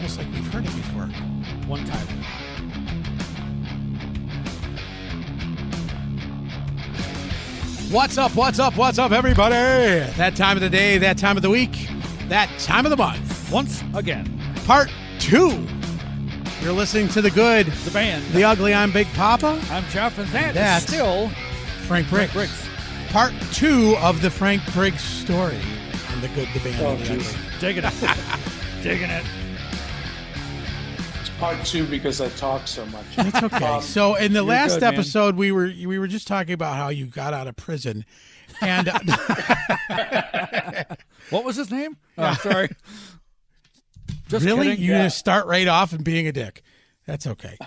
almost like we've heard it before. One time. What's up, everybody? That time of the day, that time of the week, that time of the month. Once again. Part 2. You're listening to The Good, The Band. The Ugly. I'm Big Papa. I'm Jeff, and that's That's still Frank Briggs. Part 2 of the Frank Briggs story in The Good, The Band, and The Ugly. Digging it. Digging it. It's part 2 because I talk so much. It's okay. So in the last good, episode, we were just talking about how you got out of prison, and What was his name? Oh, sorry. Just really, kidding. you just start right off and being a dick. That's okay.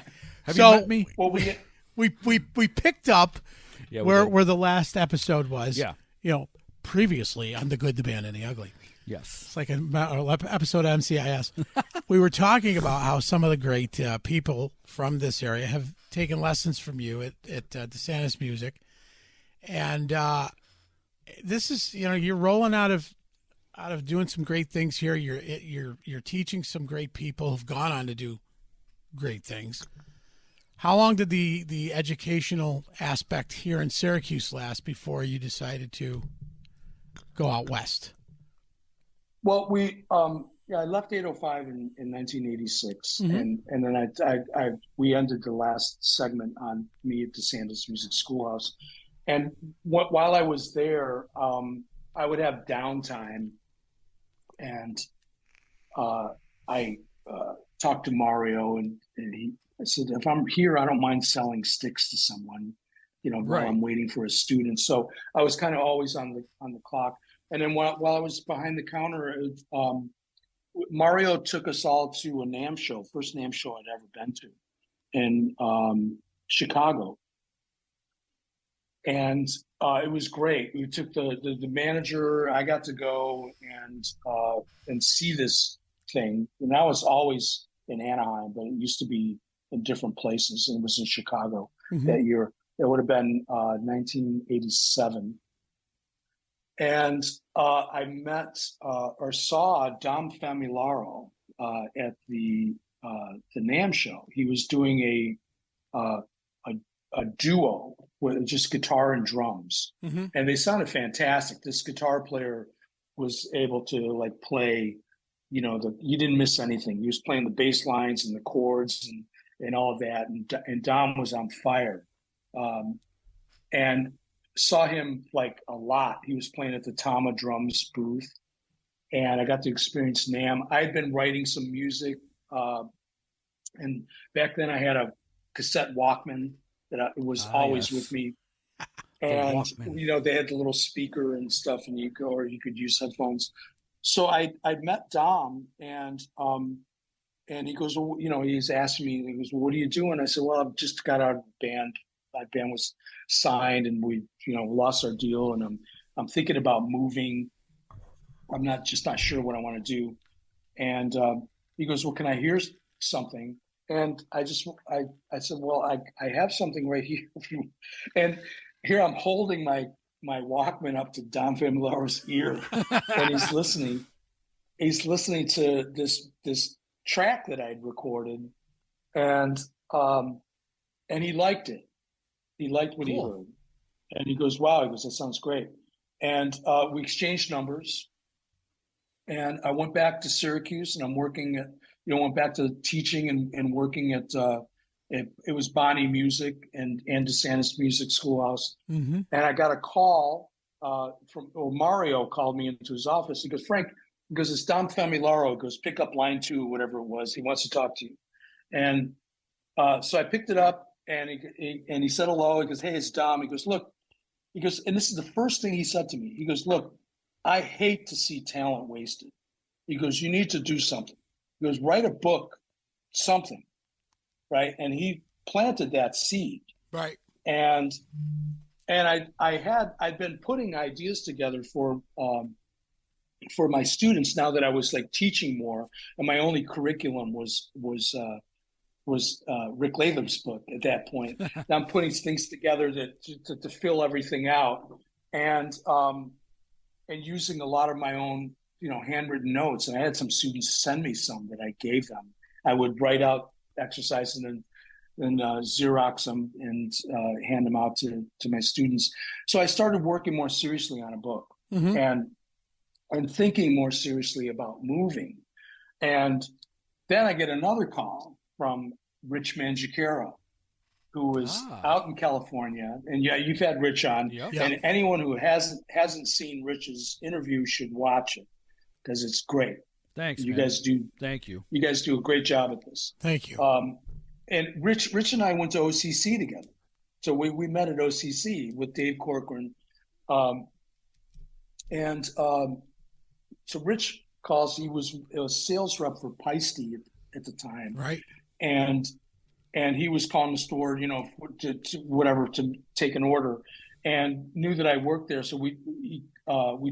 Have So- you met me? Well, We picked up Yeah, we did. where the last episode was. Yeah. Previously on The Good, The Band, and The Ugly. Yes. It's like an episode of MCIS. We were talking about how some of the great people from this area have taken lessons from you at DeSantis Music, and this is you're rolling out of doing some great things here. You're teaching some great people who've gone on to do great things. How long did the educational aspect here in Syracuse last before you decided to go out west? well, I left 805 in 1986, Mhm. and then we ended the last segment on me at the Sandus Music Schoolhouse, and while I was there, I would have downtime, and I talked to Mario, and I said, if I'm here, I don't mind selling sticks to someone, while Right. I'm waiting for a student. So I was kind of always on the clock. And then while I was behind the counter, Mario took us all to a NAMM show, first NAMM show I'd ever been to, in Chicago. And it was great. We took the manager. I got to go and see this thing. And I was always in Anaheim, but it used to be in different places. And it was in Chicago that year. It would have been 1987. And I met or saw Dom Familaro at the NAMM show. He was doing a duo with just guitar and drums, and they sounded fantastic. This guitar player was able to play, you didn't miss anything. He was playing the bass lines and the chords and all of that, and Dom was on fire. And saw him a lot. He was playing at the Tama Drums booth, and I got to experience NAMM. I had been writing some music, and back then I had a cassette Walkman that was always with me. And they had the little speaker and stuff, and you could use headphones. So I met Dom, and he goes, well, he's asking me, he goes, well, what are you doing? I said, well, I've just got out of the band. My band was signed, and we, lost our deal, and I'm thinking about moving. I'm not sure what I want to do. And he goes, well, can I hear something? And I said, well, I have something right here. And here I'm holding my Walkman up to Dom Familaro's ear, and he's listening. He's listening to this track that I'd recorded, and he liked it. He liked what he heard. And he goes, wow, he goes, that sounds great. And we exchanged numbers. And I went back to Syracuse, and I'm working at, went back to teaching and working at, it was Bonnie Music and DeSantis Music Schoolhouse. Mm-hmm. And I got a call Mario called me into his office. He goes, Frank, he goes, it's Dom Familaro. He goes, pick up line 2, whatever it was. He wants to talk to you. And so I picked it up. And he said hello. He goes, hey, it's Dom. He goes, look, and this is the first thing he said to me. He goes, look, I hate to see talent wasted. He goes, you need to do something. He goes, write a book, something, right? And he planted that seed. Right. And I'd been putting ideas together for my students now that I was teaching more, and my only curriculum was Rick Latham's book at that point. Now I'm putting things together to fill everything out, and using a lot of my own handwritten notes, and I had some students send me some that I gave them. I would write out exercises and then Xerox them and hand them out to my students. So I started working more seriously on a book and thinking more seriously about moving. And then I get another call from Rich Mangiacaro, who was out in California. And yeah, you've had Rich on. Yep. And anyone who hasn't seen Rich's interview should watch it because it's great. Thanks, you man. guys do. Thank you. You guys do a great job at this. Thank you. And Rich and I went to OCC together. So we met at OCC with Dave Corcoran. So Rich calls, he was a sales rep for Peisty at the time. Right. And he was calling the store, to take an order, and knew that I worked there. So we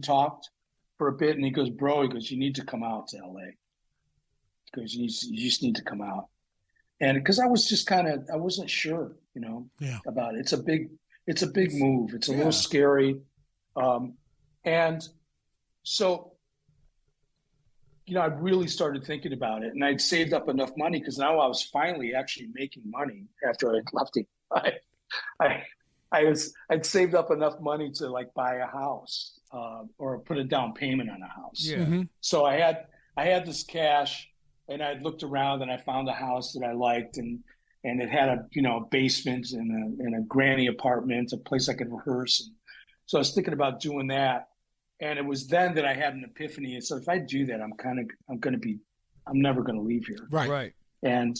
talked for a bit, and he goes, "Bro," he goes, "you need to come out to LA." Because you just need to come out. And because I was just I wasn't sure, about it. It's a big move. It's a little scary. And so, I really started thinking about it, and I'd saved up enough money because now I was finally actually making money after I'd left it. I'd saved up enough money to buy a house or put a down payment on a house. Yeah. Mm-hmm. So I had this cash, and I looked around and I found a house that I liked, and it had a basement and a granny apartment, a place I could rehearse. And so I was thinking about doing that. And it was then that I had an epiphany. And so if I do that, I'm never going to leave here. Right. And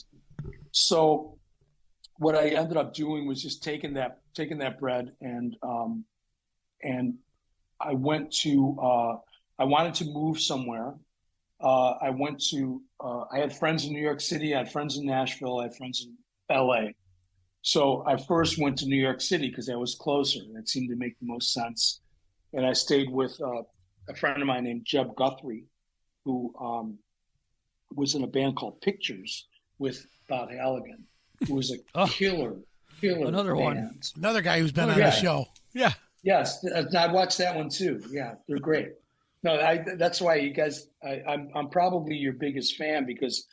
so what I ended up doing was just taking that bread and I went to, I wanted to move somewhere. I had friends in New York City. I had friends in Nashville. I had friends in LA. So I first went to New York City because I was closer. That seemed to make the most sense. And I stayed with a friend of mine named Jeb Guthrie, who was in a band called Pictures with Bob Halligan, who was a killer another band. one. Another guy who's been on the show. Yeah. Yes, I watched that one too. Yeah, they're great. No, that's why you guys. I'm probably your biggest fan because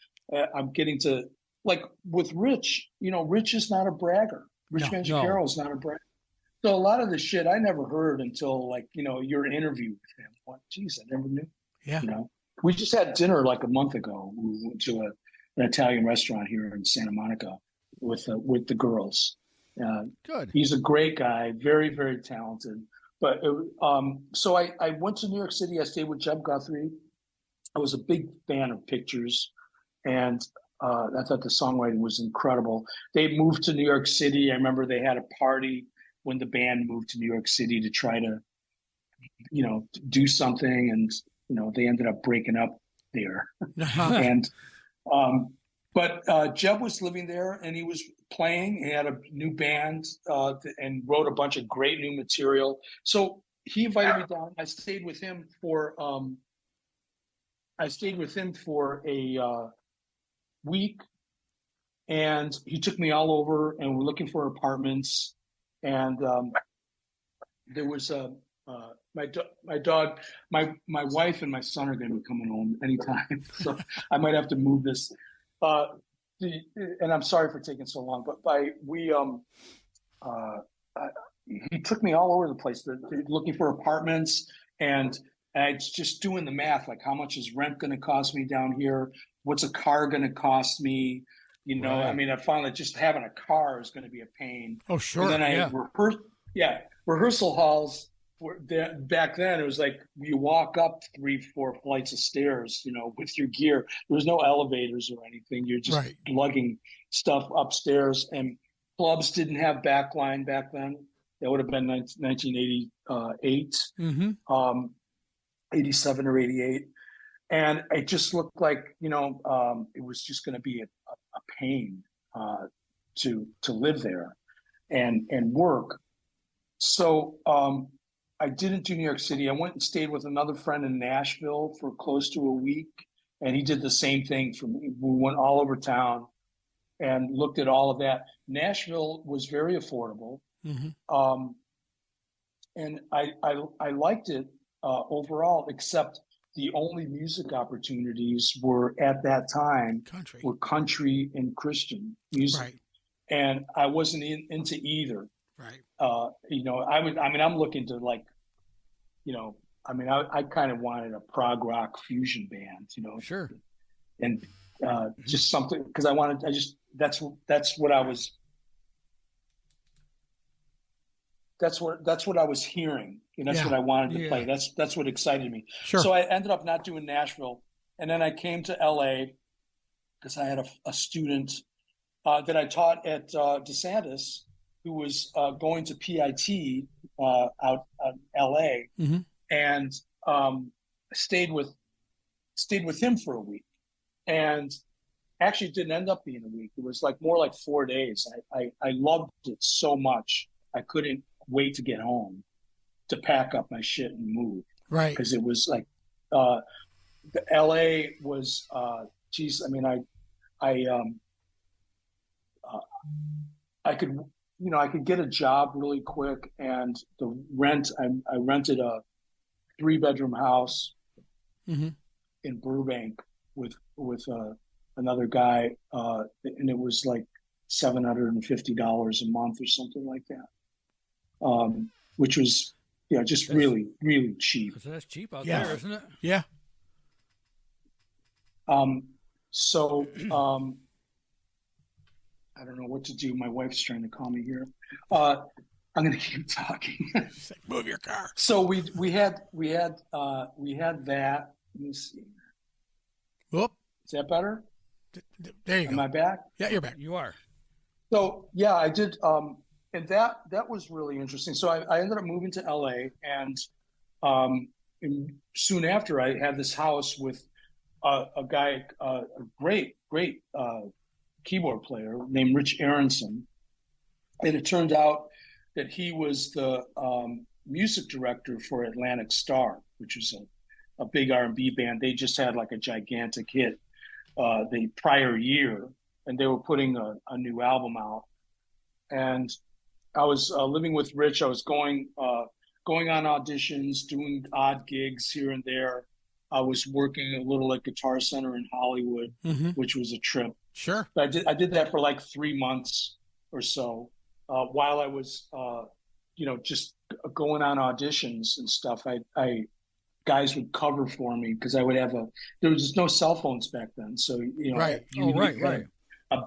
I'm getting to with Rich. Rich is not a bragger. Rich Mangiacaro is not a bragger. So a lot of the shit I never heard until your interview with him. What? Geez, I never knew. Yeah. We just had dinner a month ago. We went to an Italian restaurant here in Santa Monica with the girls. Good. He's a great guy, very, very talented. But so I went to New York City. I stayed with Jeb Guthrie. I was a big fan of Pictures, and I thought the songwriting was incredible. They moved to New York City. I remember they had a party when the band moved to New York City to try to, do something, and they ended up breaking up there. And but Jeb was living there, and he was playing. He had a new band and wrote a bunch of great new material. So he invited me down. I stayed with him for a week, and he took me all over, and we're looking for apartments. And there was my dog, my wife and my son are going to be coming home anytime, so I might have to move this. And I'm sorry for taking so long, but he took me all over the place, looking for apartments, and it's just doing the math, how much is rent going to cost me down here? What's a car going to cost me? Right. I mean, I found that just having a car is going to be a pain. Oh, sure. And then rehearsal halls. Back then, it was you walk up 3-4 flights of stairs, with your gear. There was no elevators or anything. You're just lugging stuff upstairs. And clubs didn't have backline back then. That would have been 1988, 87 or 88. And it just looked like, it was just going to be a pain to live there and work. So I didn't do New York City. I went and stayed with another friend in Nashville for close to a week, and he did the same thing for me. We went all over town and looked at all of that. Nashville was very affordable, and I liked it overall, except the only music opportunities were at that time were country and Christian music. Right. And I wasn't into either. Right. I'm looking to I kind of wanted a prog rock fusion band, Sure. And just something, because that's what I was hearing, and that's what I wanted to play. That's what excited me. Sure. So I ended up not doing Nashville, and then I came to LA because I had a student that I taught at DeSantis, who was going to PIT out LA, mm-hmm. and stayed with him for a week. And actually it didn't end up being a week. It was more like 4 days. I loved it so much. I couldn't wait to get home to pack up my shit and move. Right. Because it was the LA was, I could get a job really quick, and the rent, I rented a 3-bedroom house mm-hmm. in Burbank with another guy, and it was like $750 a month or something like that, which was just really, really cheap. So that's cheap out there, isn't it? Yeah. So I don't know what to do. My wife's trying to call me here. I'm going to keep talking. She's like, move your car. So we had that. Let me see. Whoop. Is that better? There you go. Am I back? Yeah, you're back. You are. So yeah, I did. And that was really interesting. So I ended up moving to LA, and soon after I had this house with a guy, a great keyboard player named Rich Aronson. And it turned out that he was the music director for Atlantic Starr, which was a big R&B band. They just had a gigantic hit the prior year, and they were putting a new album out. And I was living with Rich. I was going on auditions, doing odd gigs here and there. I was working a little at Guitar Center in Hollywood, mm-hmm. which was a trip. Sure. But I did that for 3 months or so, while I was, just going on auditions and stuff. Guys would cover for me because I would have there was just no cell phones back then. So, right. Right. A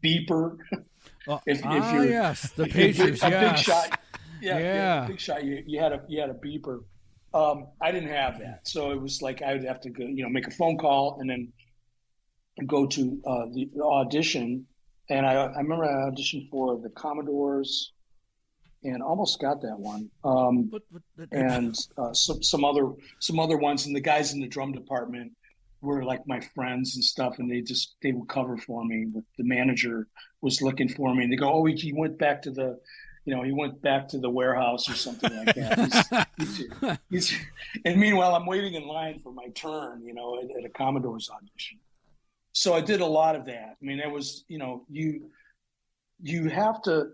beeper. If you're yes, the pagers, a yes. big shot. Yeah. Big shot. You had a beeper. I didn't have that. So it was I would have to go, make a phone call and then go to the audition. And I remember I auditioned for the Commodores and almost got that one. And some other ones, and the guys in the drum department were my friends and stuff, and they would cover for me. The manager was looking for me, and they go, "Oh, he went back to the, he went back to the warehouse or something like that." And meanwhile, I'm waiting in line for my turn, at a Commodore's audition. So I did a lot of that. I mean, it was, you have to.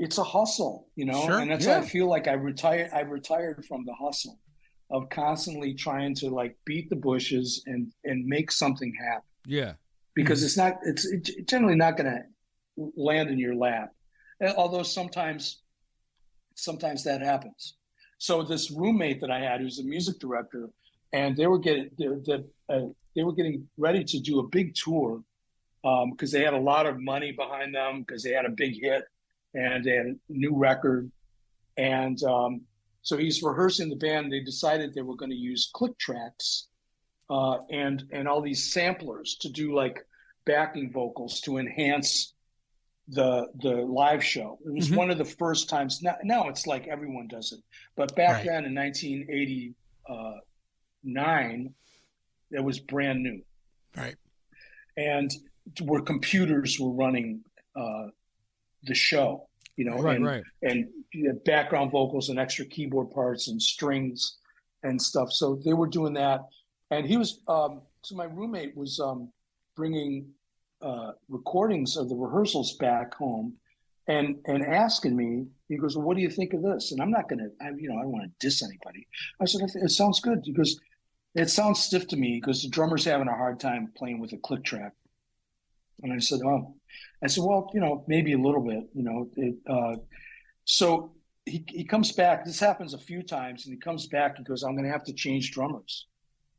It's a hustle, Sure, and that's why I feel like I retired from the hustle of constantly trying to beat the bushes and make something happen. Yeah. Because it's generally not going to land in your lap. Although sometimes that happens. So this roommate that I had, who's a music director, and they were getting ready to do a big tour because they had a lot of money behind them because they had a big hit and they had a new record. And so he's rehearsing the band. They decided they were going to use click tracks and all these samplers to do backing vocals to enhance the live show. It was one of the first times. Now it's everyone does it, but back then in 1989, it was brand new, right? And where computers were running the show, right. And background vocals and extra keyboard parts and strings and stuff. So they were doing that, and he was. So my roommate was bringing recordings of the rehearsals back home, and asking me. He goes, "Well, what do you think of this?" And I'm not gonna, I don't want to diss anybody. I said, "It sounds good." He goes, it sounds stiff to me because the drummer's having a hard time playing with a click track. And I said, oh, well, maybe a little bit, so he comes back. This happens a few times, and he comes back. He goes, I'm going to have to change drummers,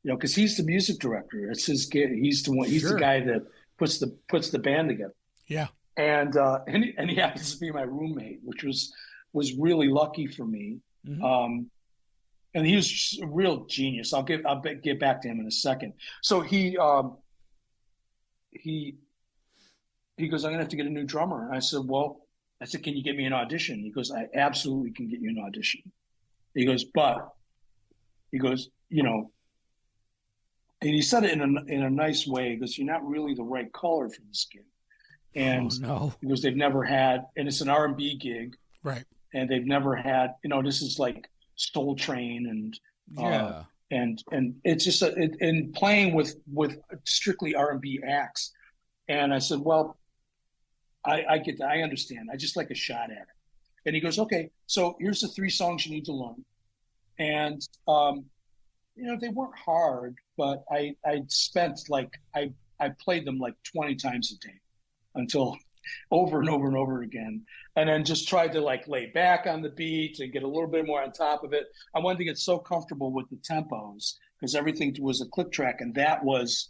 because he's the music director. It's his kid. He's the one. He's the guy that puts the band together. Yeah. And he happens to be my roommate, which was really lucky for me. Mm-hmm. And he was just a real genius. I'll get back to him in a second. So he goes, I'm going to have to get a new drummer. And I said, can you get me an audition? He goes, I absolutely can get you an audition. He goes, and he said it in a nice way. He goes, you're not really the right color for this gig. And he goes, they've never had, and it's an R&B gig. Right. And they've never had, this is like Soul Train and it's just and playing with strictly R&B acts. And I said, well, I get that. I understand. I just like a shot at it. And he goes, okay, so here's the 3 songs you need to learn. And, they weren't hard, but I spent I played them like 20 times a day until over and over and over again. And then just tried to lay back on the beat and get a little bit more on top of it. I wanted to get so comfortable with the tempos because everything was a click track. And that was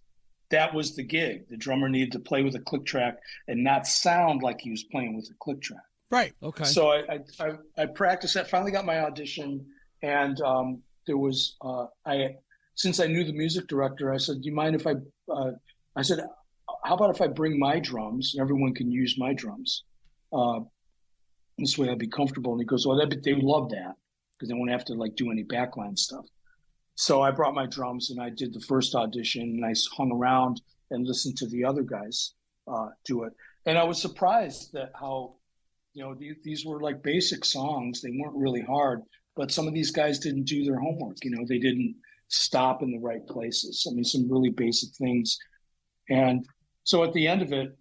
the gig. The drummer needed to play with a click track and not sound like he was playing with a click track. Right. Okay. So I practiced that, finally got my audition. And there was, since I knew the music director, I said, do you mind if I said, how about if I bring my drums? Everyone can use my drums. This way I'll be comfortable. And he goes, well, they would love that because they won't have to do any backline stuff. So I brought my drums and I did the first audition and I hung around and listened to the other guys do it. And I was surprised that how, these were basic songs. They weren't really hard, but some of these guys didn't do their homework. They didn't stop in the right places. I mean, some really basic things. And so at the end of it,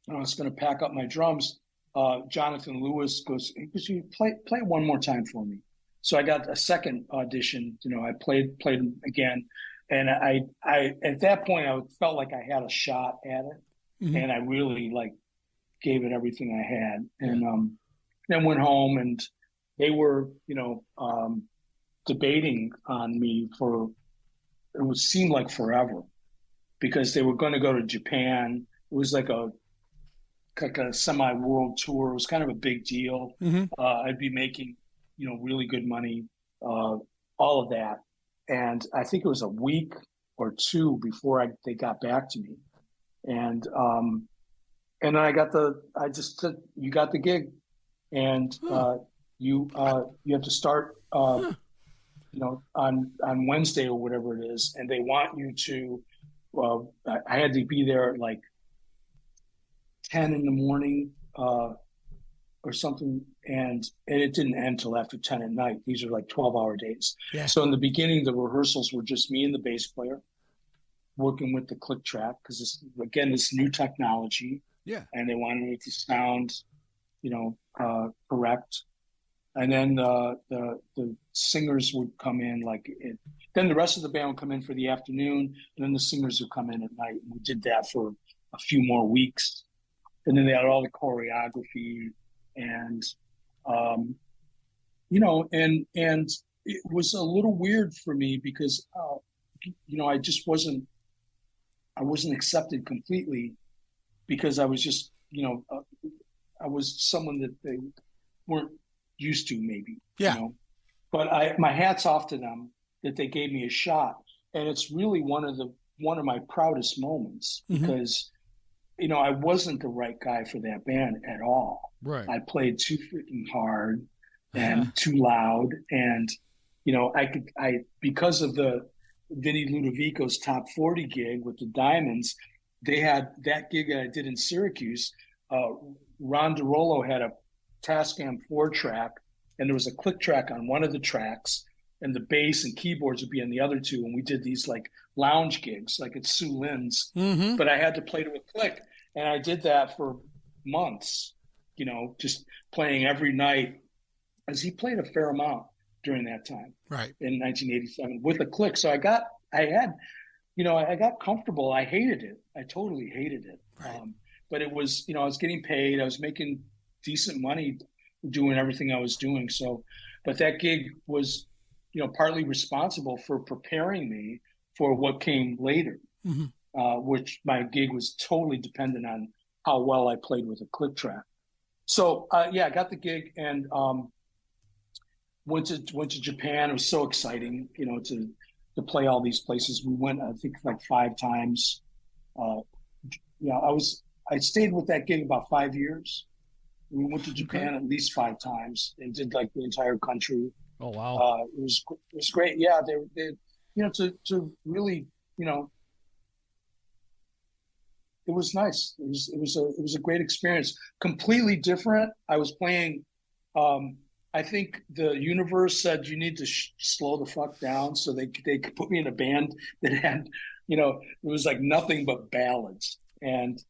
I was going to pack up my drums. Jonathan Lewis goes, you play one more time for me. So I got a second audition. I played them again. And I at that point, I felt like I had a shot at it. Mm-hmm. And I really gave it everything I had. And then went home and they were, debating on me seemed like forever because they were going to go to Japan. It was like a semi-world tour. It was kind of a big deal. Mm-hmm. I'd be making, really good money, all of that. And I think it was a week or two before they got back to me. And then I just said, you got the gig and you have to start, on Wednesday or whatever it is. And they want you to, I had to be there at 10 in the morning or something. And it didn't end till after 10 at night. These are 12-hour days. Yeah. So in the beginning, the rehearsals were just me and the bass player working with the click track because this new technology. Yeah. And they wanted it to sound, correct. And then the singers would come in then the rest of the band would come in for the afternoon, and then the singers would come in at night. And we did that for a few more weeks. And then they had all the choreography and, and it was a little weird for me because, I just wasn't accepted completely because I was just, I was someone that they weren't used to maybe. Yeah. But my hat's off to them that they gave me a shot. And it's really one of my proudest moments because, I wasn't the right guy for that band at all. Right. I played too freaking hard and too loud. And, because of the Vinny Ludovico's Top 40 gig with the Diamonds, they had that gig that I did in Syracuse. Ron DeRollo had a Tascam 4-track, and there was a click track on one of the tracks, and the bass and keyboards would be on the other two. And we did these lounge gigs, at Sue Lynn's, but I had to play to a click. And I did that for months, just playing every night as he played a fair amount. during that time, Right. in 1987 with a click. So I got comfortable. I hated it. I totally hated it. Right. But it was, I was getting paid. I was making decent money doing everything I was doing. So, but that gig was, partly responsible for preparing me for what came later, which my gig was totally dependent on how well I played with a click track. So, I got the gig and went to Japan. It was so exciting, to play all these places. We went, I think, like 5 times. I stayed with that gig about 5 years. We went to Japan at least 5 times and did like the entire country. Oh wow! It was great. Yeah, they to really, it was nice. It was a great experience. Completely different. I was playing. I think the universe said you need to slow the fuck down, so they could put me in a band that had, it was like nothing but ballads, and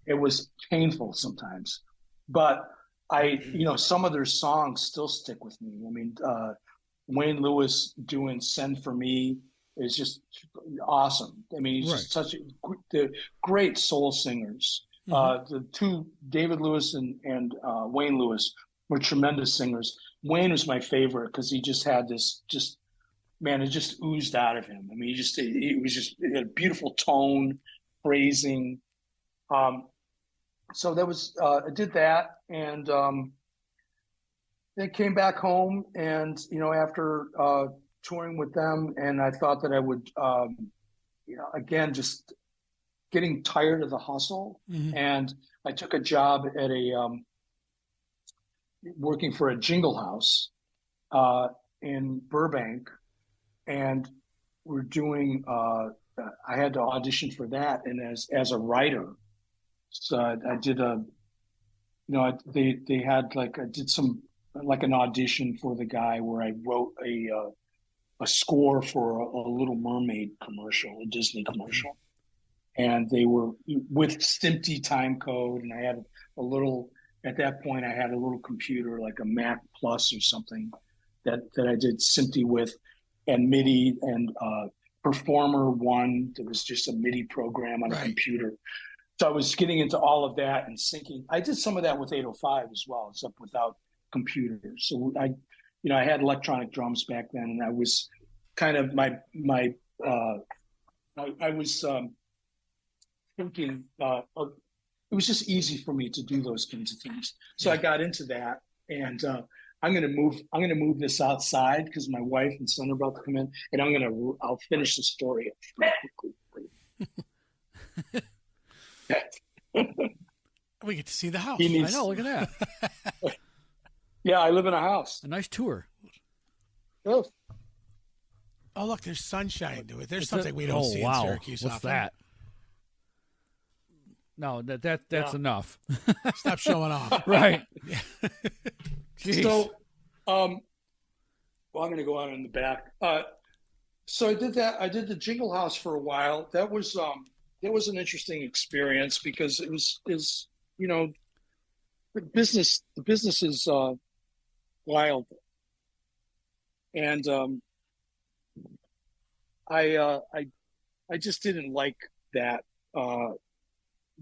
it was painful sometimes, but some of their songs still stick with me. I mean, Wayne Lewis doing "Send for Me" is just awesome. I mean, he's just such the great soul singers. The two, David Lewis and Wayne Lewis, were tremendous singers. Wayne was my favorite because he just had this it just oozed out of him. I mean, he had a beautiful tone, phrasing. So that was, I did that, and then came back home, and, after touring with them, and I thought that I would, again, just getting tired of the hustle. And I took a job at working for a jingle house in Burbank, and we're doing, I had to audition for that, and as a writer. So I did they had I did some, an audition for the guy where I wrote a score for a Little Mermaid commercial, a Disney commercial. And they were with Stimpy time code. And I had at that point, I had a little computer, like a Mac Plus or something that I did Stimpy with, and MIDI, and Performer One, that was just a MIDI program on a computer. So I was getting into all of that and syncing. I did some of that with 805 as well, except without computers. So I had electronic drums back then, and I was kind of I was thinking it was just easy for me to do those kinds of things. So I got into that, and I'm gonna move this outside because my wife and son are about to come in, and I'll finish the story quickly. We get to see the house. I know. Look at that. Yeah, I live in a house. A nice tour. Oh, look, there's sunshine to it. There's something we don't see in Syracuse. What's often. that? No, that's enough. Stop showing off. Right. So, I'm going to go out in the back. So I did that. I did the Jingle House for a while. That was an interesting experience because it was the business is wild, and I just didn't like that,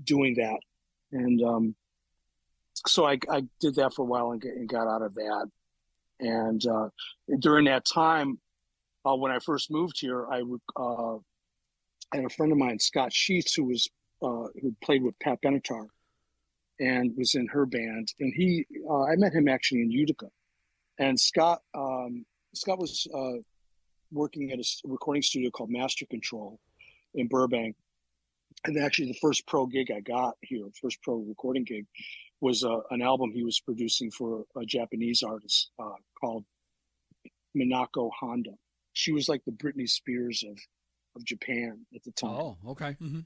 doing that, and so I did that for a while and got out of that, and during that time, when I first moved here, I had a friend of mine, Scott Sheets, who played with Pat Benatar and was in her band. And I met him actually in Utica. And Scott was working at a recording studio called Master Control in Burbank. And actually the first pro gig I got here, first pro recording gig, was an album he was producing for a Japanese artist called Minako Honda. She was like the Britney Spears of Japan at the time. Oh, okay. Mm-hmm.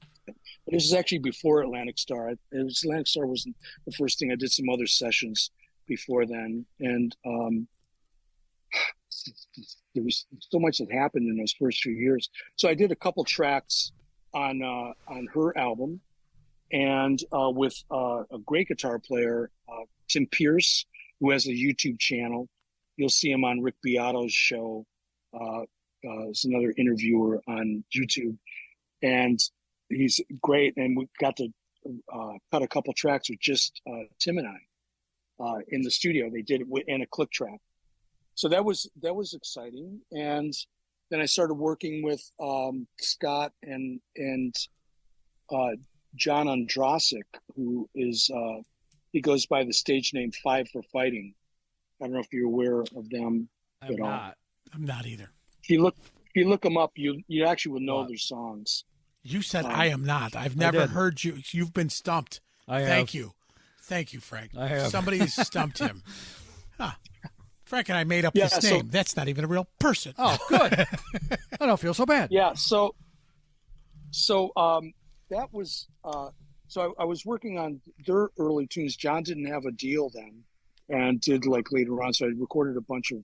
This is actually before Atlantic Starr. Atlantic Starr wasn't the first thing. I did some other sessions before then, and there was so much that happened in those first few years. So I did a couple tracks on her album, and with a great guitar player, Tim Pierce, who has a YouTube channel, you'll see him on Rick Beato's show. There's another interviewer on YouTube, and he's great. And we got to cut a couple tracks with just Tim and I in the studio. They did it in a click track, so that was exciting. And then I started working with Scott and John Ondrasik, who is he goes by the stage name Five for Fighting. I don't know if you're aware of them at all. I'm not either. If you look them up, you actually will know their songs. You said I am not. I've never heard you. You've been stumped. Thank you, Frank. I have. Somebody stumped him. Huh. Frank and I made up this name. That's not even a real person. Oh, good. I don't feel so bad. Yeah. So that was so I was working on their early tunes. John didn't have a deal then, and did like later on. So I recorded a bunch of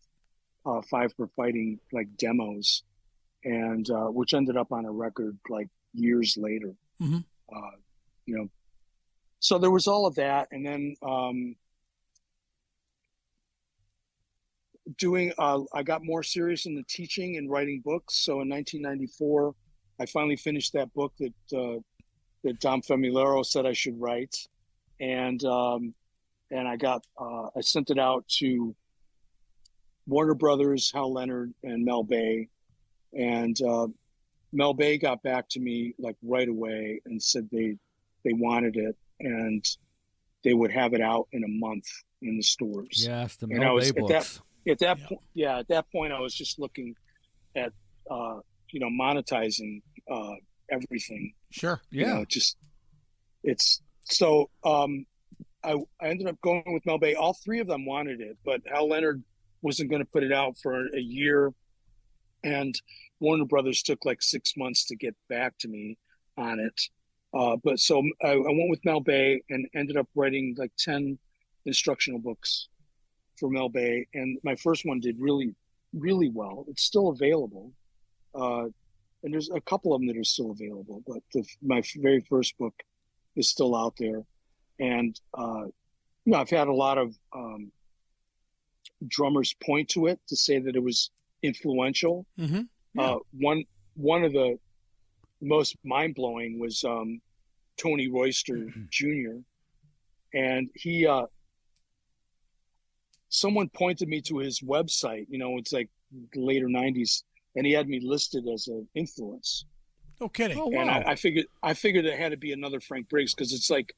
Five for Fighting like demos, and which ended up on a record like years later. Mm-hmm. You know, so there was all of that, and then I got more serious in the teaching and writing books. So in 1994, I finally finished that book that Dom Famularo said I should write, and I sent it out to Warner Brothers, Hal Leonard, and Mel Bay, and Mel Bay got back to me like right away and said they wanted it and they would have it out in a month in the stores. Yes, the Mel Bay books. At that point, I was just looking at monetizing everything. Sure. Yeah. It's so I ended up going with Mel Bay. All three of them wanted it, but Hal Leonard wasn't going to put it out for a year, and Warner Brothers took like 6 months to get back to me on it. But so I went with Mel Bay and ended up writing like 10 instructional books for Mel Bay, and my first one did really, really well. It's still available, and there's a couple of them that are still available, but my very first book is still out there. And I've had a lot of drummers point to it to say that it was influential. Mm-hmm. Yeah. One of the most mind-blowing was Tony Royster Jr. And he someone pointed me to his website, it's like the later 90s, and he had me listed as an influence. No kidding. Oh, wow. And I figured it had to be another Frank Briggs, because it's like,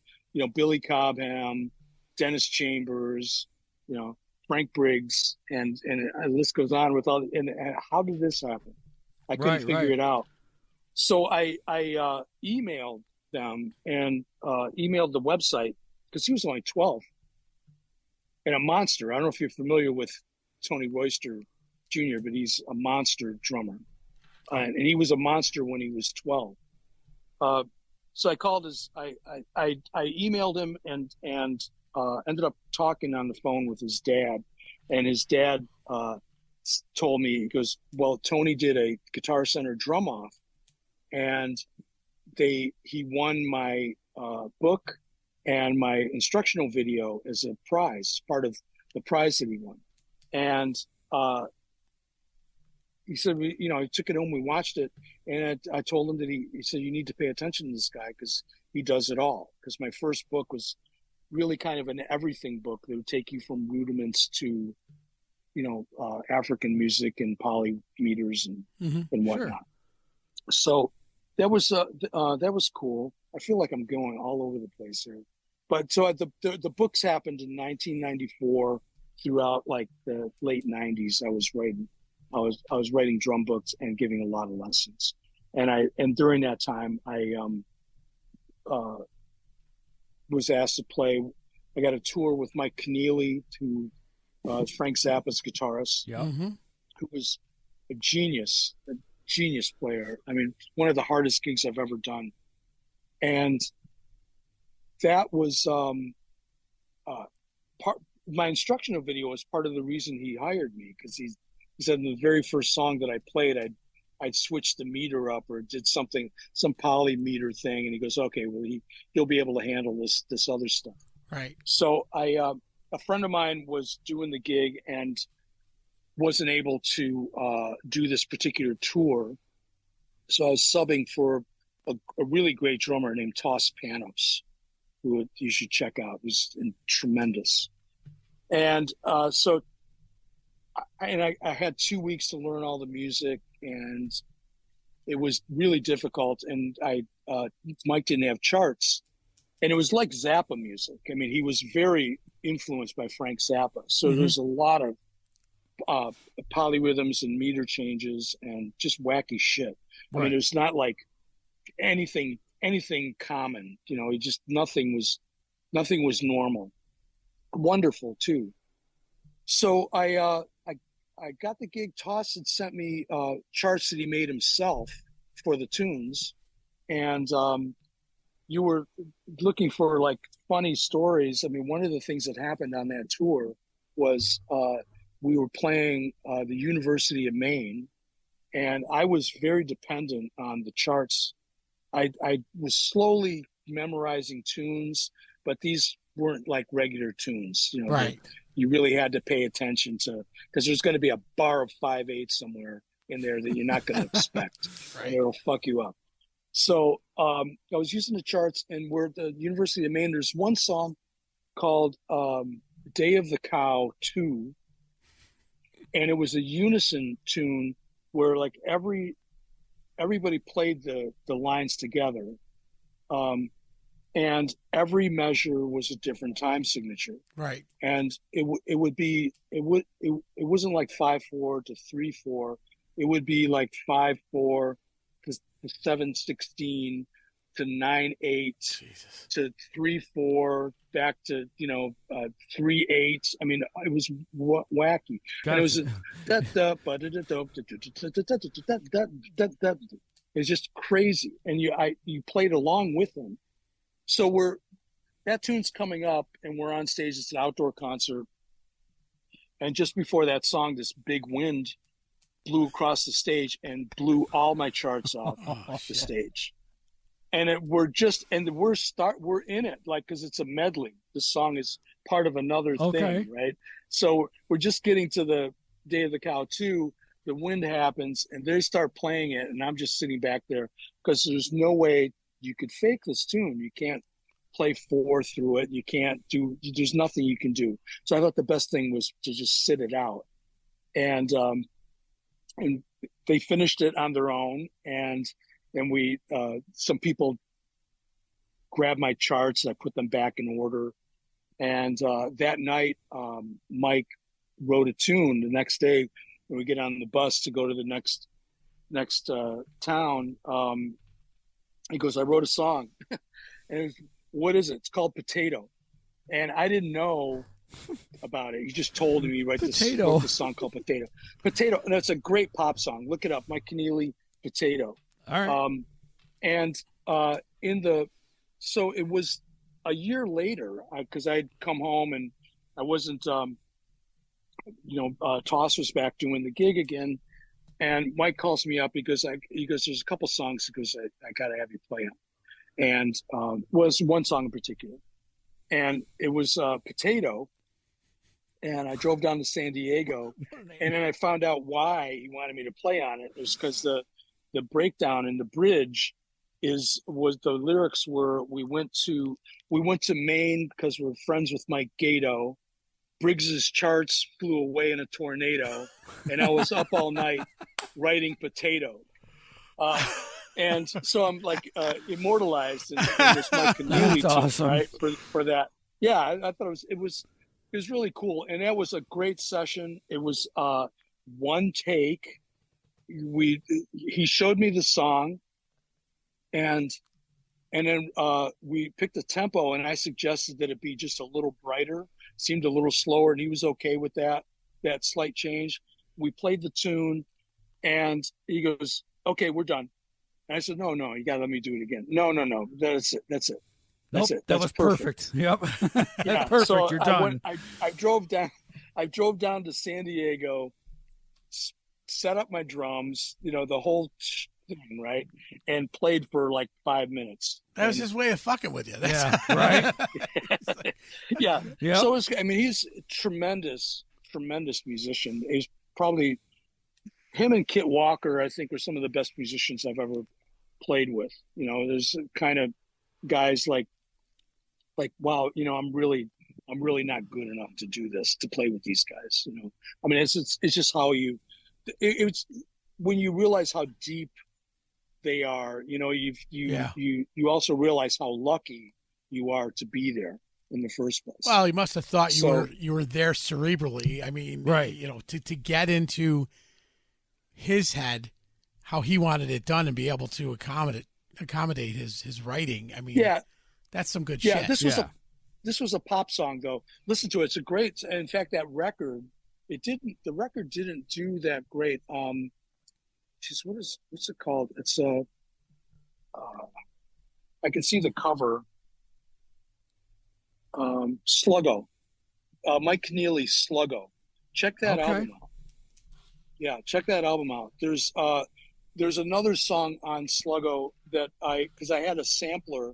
Billy Cobham, Dennis Chambers, Frank Briggs, and the list goes on with all. And how did this happen? I couldn't figure it out. So I emailed them and emailed the website, because he was only 12 and a monster. I don't know if you're familiar with Tony Royster Jr., but he's a monster drummer, and he was a monster when he was 12. So I called I emailed him and ended up talking on the phone with his dad, and his dad told me, he goes, well, Tony did a Guitar Center drum off, and he won my book and my instructional video as a prize, part of the prize that he won. And he said, I took it home, we watched it, and I told him that he said, you need to pay attention to this guy because he does it all. Because my first book was really kind of an everything book that would take you from rudiments to, African music and polymeters and whatnot. Sure. So that was cool. I feel like I'm going all over the place here. But so the books happened in 1994 throughout like the late 90s. I was writing drum books and giving a lot of lessons. And during that time I was asked to play. I got a tour with Mike Keneally, who Frank Zappa's guitarist, who was a genius player. I mean, one of the hardest gigs I've ever done. And that was my instructional video was part of the reason he hired me, because he said in the very first song that I played, I'd switched the meter up or did some polymeter thing, and he goes, okay, well he'll be able to handle this other stuff. Right. So a friend of mine was doing the gig, and wasn't able to do this particular tour. So I was subbing for a really great drummer named Toss Panos, who you should check out. He's tremendous. And so I had 2 weeks to learn all the music, and it was really difficult. And Mike didn't have charts, and it was like Zappa music. I mean, he was very influenced by Frank Zappa. So there's a lot of polyrhythms and meter changes and just wacky shit. Right. I mean, it was not like anything common, you know. It just nothing was normal. Wonderful too. So I got the gig. Toss had sent me charts that he made himself for the tunes, and you were looking for like funny stories. I mean, one of the things that happened on that tour was we were playing the University of Maine, and I was very dependent on the charts. I was slowly memorizing tunes, but these weren't like regular tunes, you know. Right. You really had to pay attention to, because there's going to be a bar of 5/8 somewhere in there that you're not going to expect. Right. And it'll fuck you up. So I was using the charts, and we're at the University of Maine. There's one song called Day of the Cow 2, and it was a unison tune where like everybody played the lines together, and every measure was a different time signature. Right. And it wasn't like 5/4 to 3/4. It would be like 5/4 to 7/16 to 9/8 to 3/4 back to 3/8. I mean, it was wacky. Gotcha. And it was it's just crazy, and you played along with them. So that tune's coming up, and we're on stage. It's an outdoor concert, and just before that song, this big wind blew across the stage and blew all my charts off the stage. And we're in it, like, because it's a medley. The song is part of another thing, right? So we're just getting to the Day of the Cow 2. The wind happens, and they start playing it, and I'm just sitting back there because there's no way you could fake this tune. You can't play 4 through it. You can't there's nothing you can do. So I thought the best thing was to just sit it out. And they finished it on their own, and we some people grabbed my charts, and I put them back in order. And that night, Mike wrote a tune. The next day, when we get on the bus to go to the next town, he goes, "I wrote a song." And it was, "What is it?" "It's called Potato." And I didn't know about it. He just told me, wrote this song called Potato. Potato, and it's a great pop song. Look it up, Mike Keneally, Potato. All right. So it was a year later, because I'd come home and I wasn't, Toss was back doing the gig again. And Mike calls me up because he goes, "There's a couple songs," because I got to have you play them. And was one song in particular. And it was Potato. And I drove down to San Diego. And then I found out why he wanted me to play on it. It was because the breakdown in the bridge was the lyrics were, we went to Maine because we're friends with Mike Gato. Briggs's charts flew away in a tornado, and I was up all night writing Potato. And so I'm like immortalized in this Mike Keneally awesome. Right, for that. Yeah, I thought it was really cool, and that was a great session. It was one take. He showed me the song, and then we picked a tempo, and I suggested that it be just a little brighter, seemed a little slower, and he was okay with that slight change. We played the tune, and he goes, "Okay, we're done." And I said, No, you gotta let me do it again. No, that's it. That's it. That was perfect. Yep. That's perfect. So You're done. I drove down to San Diego, set up my drums, the whole thing, right? And played for like 5 minutes. That was his way of fucking with you. Yeah, right? Yeah. Yep. So he's a tremendous musician. probably him and Kit Walker, I think, are some of the best musicians I've ever played with. There's kind of guys like, wow, I'm really not good enough to do this, to play with these guys. I mean, it's just how it's when you realize how deep they are, you also realize how lucky you are to be there in the first place. Well, he must have thought you were there cerebrally. I mean, right. To get into his head, how he wanted it done, and be able to accommodate his writing. I mean, that's some good shit. This was a pop song, though. Listen to it; it's a great. In fact, that record, the record didn't do that great. What's it called? It's I can see the cover. Sluggo, Mike Keneally, Sluggo. Check that album out. Yeah, check that album out. There's another song on Sluggo that because I had a sampler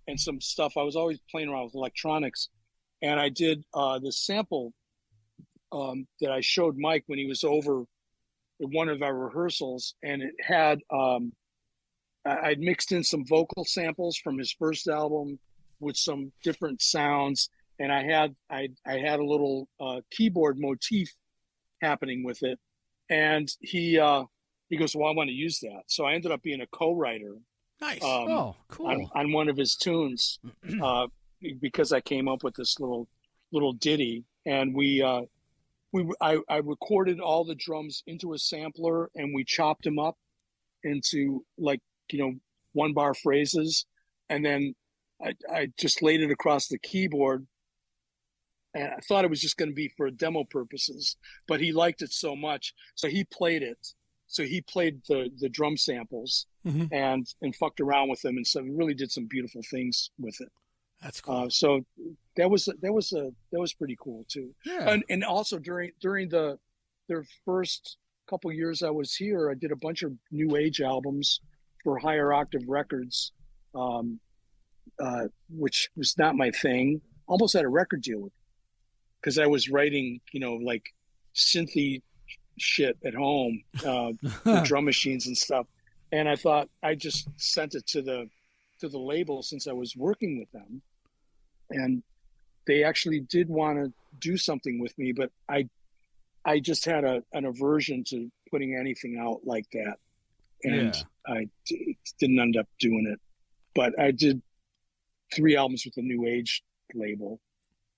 and some stuff. I was always playing around with electronics, and I did the sample that I showed Mike when he was over at one of our rehearsals, and it had I'd mixed in some vocal samples from his first album with some different sounds, and I had a little keyboard motif happening with it, and he goes, well, I want to use that. So I ended up being a co-writer. Nice. Cool. On one of his tunes, because I came up with this little ditty, and I recorded all the drums into a sampler, and we chopped them up into 1-bar phrases, and then I just laid it across the keyboard, and I thought it was just going to be for demo purposes, but he liked it so much, so he played it. So he played the drum samples and fucked around with them, and so he really did some beautiful things with it. That's cool. So that was pretty cool too. Yeah. And also during their first couple years I was here, I did a bunch of new age albums for Higher Octave Records, which was not my thing. Almost had a record deal with, because I was writing, synthy shit at home, with drum machines and stuff. And I thought I just sent it to the label, since I was working with them, and they actually did want to do something with me, but I just had an aversion to putting anything out like that, and I didn't end up doing it. But I did 3 albums with the New Age label,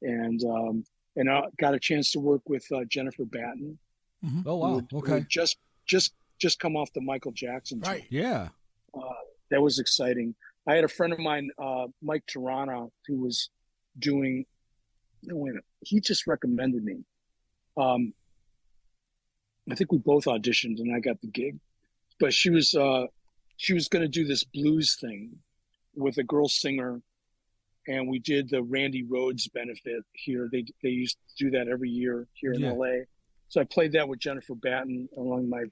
and I got a chance to work with Jennifer Batten. Oh wow! Okay. Just come off the Michael Jackson tour. Right. Yeah. That was exciting. I had a friend of mine, Mike Tirana, who was doing. No, wait a minute. He just recommended me. I think we both auditioned, and I got the gig. But she was going to do this blues thing with a girl singer, and we did the Randy Rhoads benefit here. They used to do that every year here in LA. So I played that with Jennifer Batten along my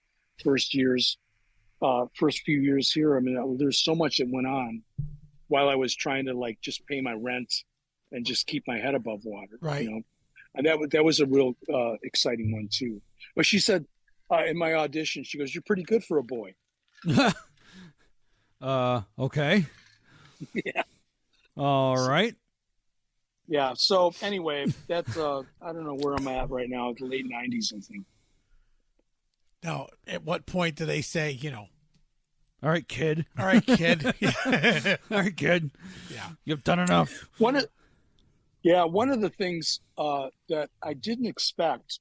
first few years here. I mean, there's so much that went on while I was trying to just pay my rent and just keep my head above water. Right. And that was a real exciting one too. But she said in my audition, she goes, "You're pretty good for a boy." Okay. Yeah. All right. Yeah. So anyway, that's I don't know where I'm at right now. The late '90s, I think. Now, at what point do they say, All right, kid. all right, kid? All right, kid. Yeah. You've done enough. One of the things that I didn't expect,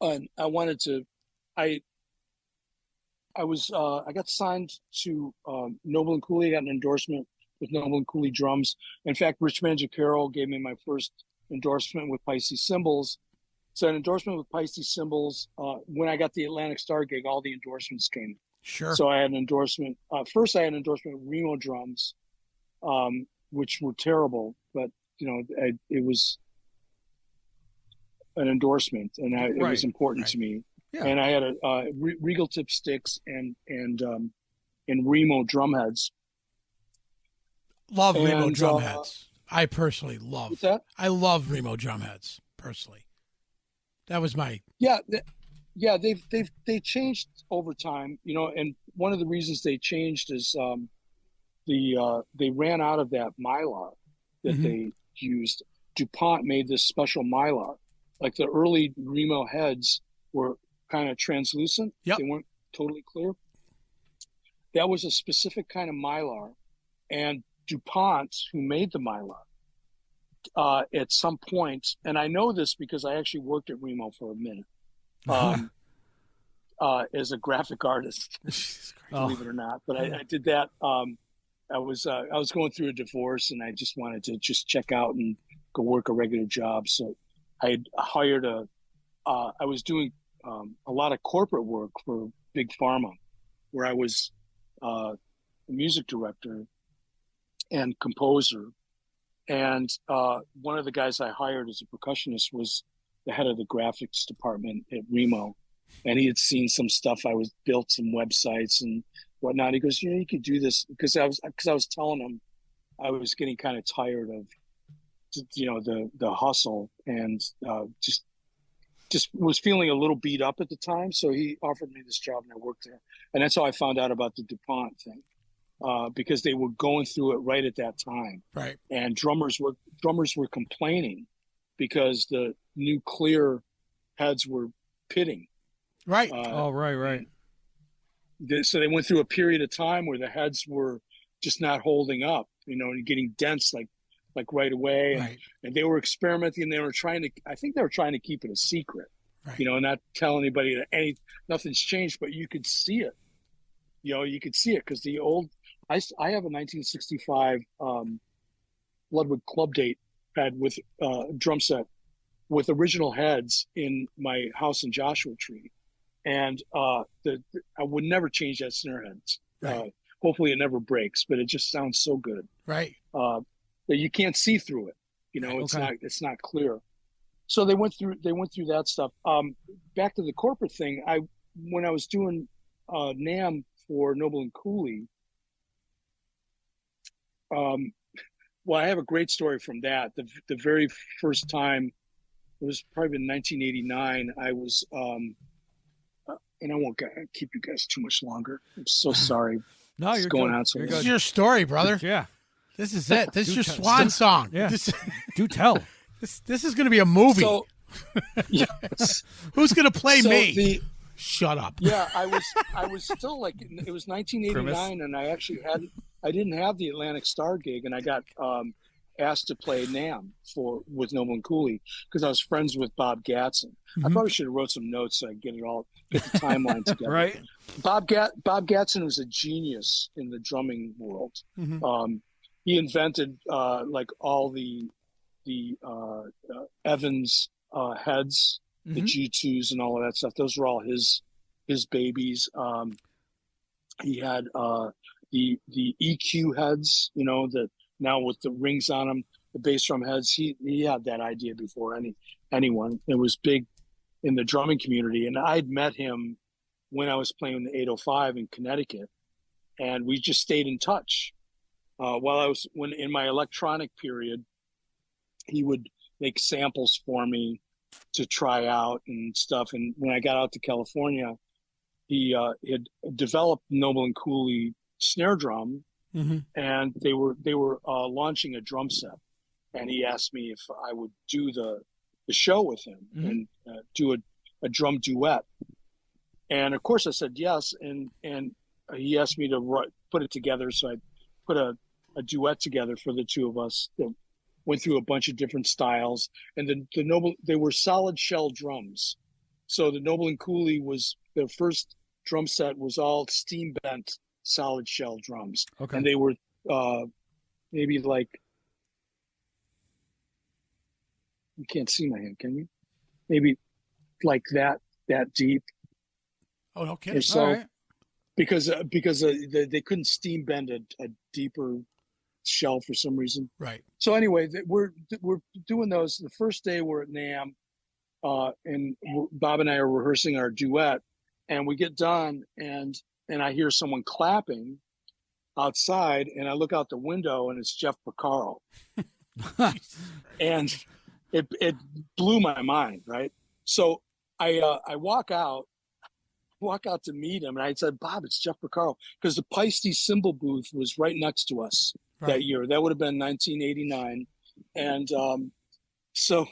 and I got signed to Noble and Cooley. I got an endorsement with Noble and Cooley drums. In fact, Rich Mangiacaro gave me my first endorsement with Pisces Cymbals. So an endorsement with Pisces Cymbals. When I got the Atlantic Starr gig, all the endorsements came. Sure. So I had an endorsement. First, I had an endorsement with Remo drums, which were terrible, but it was an endorsement, and it was important to me. Yeah. And I had a Regal tip sticks and Remo drum heads. Love Remo drum heads. I personally love. What's that? I love Remo drum heads personally. That was my. Yeah, they changed over time, you know, and one of the reasons they changed is they ran out of that mylar that they used. DuPont made this special mylar. Like the early Remo heads were kind of translucent. Yep. They weren't totally clear. That was a specific kind of mylar. And DuPont, who made the mylar, at some point, and I know this because I actually worked at Remo for a minute, as a graphic artist, believe it or not. But I did that. I was going through a divorce, and I just wanted to check out and go work a regular job. So I had hired I was doing a lot of corporate work for Big Pharma, where I was a music director and composer. And one of the guys I hired as a percussionist was the head of the graphics department at Remo. And he had seen some stuff. I was built some websites and whatnot. He goes, you could do this, because I was telling him I was getting kind of tired of, the hustle, and just was feeling a little beat up at the time. So he offered me this job, and I worked there. And that's how I found out about the DuPont thing, because they were going through it right at that time. Right. And drummers were complaining because the new clear heads were pitting. Right. Right. So they went through a period of time where the heads were just not holding up, and getting dense like right away. Right. And they were experimenting, and I think they were trying to keep it a secret, right. And not tell anybody that nothing's changed, but you could see it. You could see it because I have a 1965 Bloodwood Club Date pad with drum set with original heads in my house in Joshua Tree. And I would never change that snare heads. Right. Hopefully it never breaks, but it just sounds so good. Right. That you can't see through it. It's not clear. So they went through that stuff. Back to the corporate thing. When I was doing NAMM for Noble and Cooley, well, I have a great story from that. The very first time, it was probably in 1989. I was, and I won't keep you guys too much longer. I'm so sorry. No, you're going on. This is your story, brother. Yeah. This is it. This is your swan song. Yeah. Do tell. This is going to be a movie. So, yes. Who's going to play me? Shut up. Yeah, I was still like, it was 1989, and I didn't have the Atlantic Starr gig, and I got asked to play NAMM with Noble and Cooley because I was friends with Bob Gatson. I probably should have wrote some notes so I get the timeline together. Right. Bob Gatson was a genius in the drumming world. He invented like all the Evans heads, the G2s and all of that stuff. Those were all his babies. He had the EQ heads, that now with the rings on them, the bass drum heads. He had that idea before anyone. It was big in the drumming community, and I'd met him when I was playing the 805 in Connecticut, and we just stayed in touch. When in my electronic period, he would make samples for me to try out and stuff. And when I got out to California, he had developed Noble and Cooley snare drum, and they were launching a drum set, and he asked me if I would do the show with him and do a drum duet. And of course I said yes, and he asked me to put it together, so I put a duet together for the two of us that went through a bunch of different styles. And the Noble, they were solid shell drums. So the Noble and Cooley was their first drum set was all steam bent solid shell drums. Okay. And they were maybe like, you can't see my hand, can you? Maybe like that deep. Oh, no kidding. So, all right. because they couldn't steam bend a deeper shell for some reason. Right. So anyway, we're doing those. The first day we're at NAMM, and Bob and I are rehearsing our duet, and we get done, and I hear someone clapping outside, and I look out the window, and it's Jeff Porcaro. And it blew my mind, right? So I walk out to meet him, and I said, Bob, it's Jeff Porcaro, because the Peisty cymbal booth was right next to us that year. That would have been 1989, and so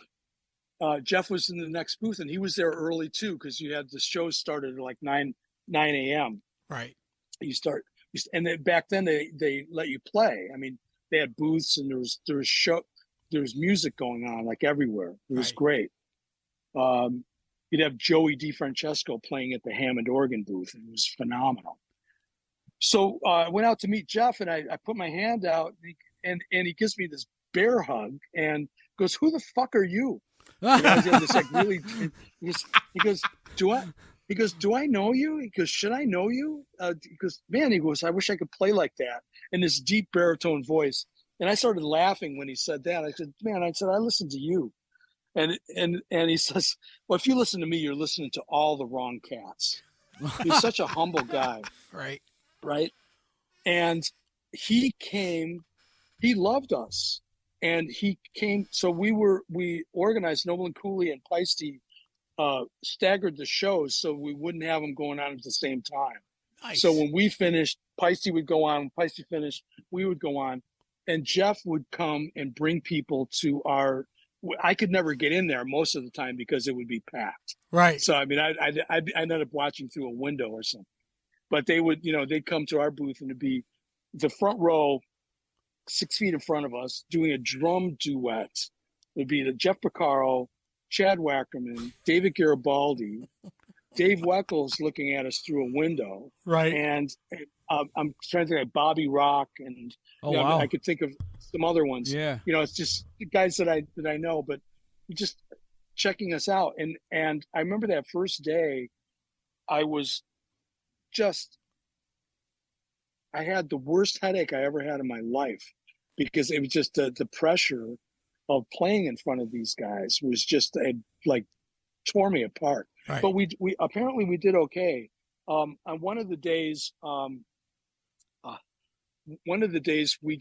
Jeff was in the next booth, and he was there early too, because you had the show started at like 9 a.m. Right. And back then they let you play. I mean, they had booths, and there was music going on like everywhere. It was great. You'd have Joey DiFrancesco playing at the Hammond organ booth. It was phenomenal. So I went out to meet Jeff, and I put my hand out, and he gives me this bear hug and goes, "Who the fuck are you?" This, like, really, he goes, "Do I know you?" He goes, "Should I know you?" He goes, "Man," he goes, "I wish I could play like that," in this deep baritone voice. And I started laughing when he said that. I said, "Man," I said, "I listened to you." And he says, "Well, if you listen to me, you're listening to all the wrong cats." He's such a humble guy. Right. And he loved us. And he came, so we organized, Noble and Cooley and Peisty staggered the shows so we wouldn't have them going on at the same time. Nice. So when we finished, Peisty would go on. When Peisty finished, we would go on. And Jeff would come and bring people to I could never get in there most of the time because it would be packed. Right. So, I mean, I'd ended up watching through a window or something. But they would, they'd come to our booth, and it'd be the front row, 6 feet in front of us, doing a drum duet. It would be the Jeff Porcaro, Chad Wackerman, David Garibaldi, Dave Weckles looking at us through a window. Right. And I'm trying to think of Bobby Rock, and wow. I could think of some other ones. Yeah. It's just the guys that I know, but just checking us out. And I remember that first day, I had the worst headache I ever had in my life, because it was just the pressure of playing in front of these guys was just like tore me apart. Right. But we apparently we did okay. On one of the days we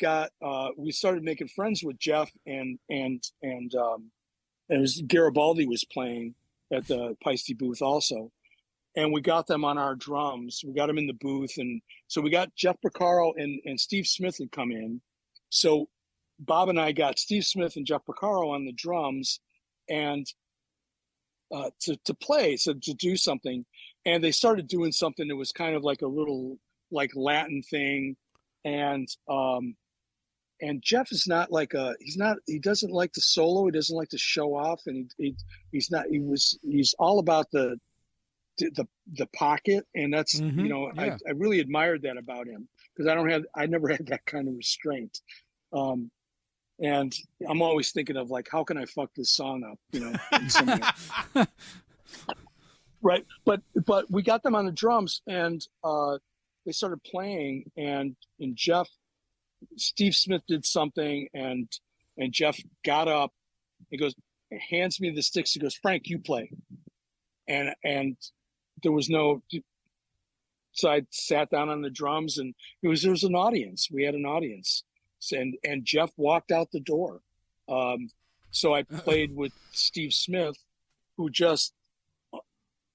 started making friends with Jeff, and as Garibaldi was playing at the Peisty booth also. And we got them on our drums. We got them in the booth. And so we got Jeff Porcaro and Steve Smith had come in. So Bob and I got Steve Smith and Jeff Porcaro on the drums and to play, so to do something. And they started doing something that was kind of like a little like Latin thing. And Jeff is not like he doesn't like to solo. He doesn't like to show off. And he's all about the pocket, and that's I really admired that about him, because I never had that kind of restraint, and I'm always thinking of like, how can I fuck this song up, in some way. Right, but we got them on the drums, and they started playing, and Steve Smith did something, and Jeff got up, he goes, hands me the sticks, he goes, "Frank, you play." And there was so I sat down on the drums, and there was an audience. We had an audience, and Jeff walked out the door. So I played with Steve Smith, who just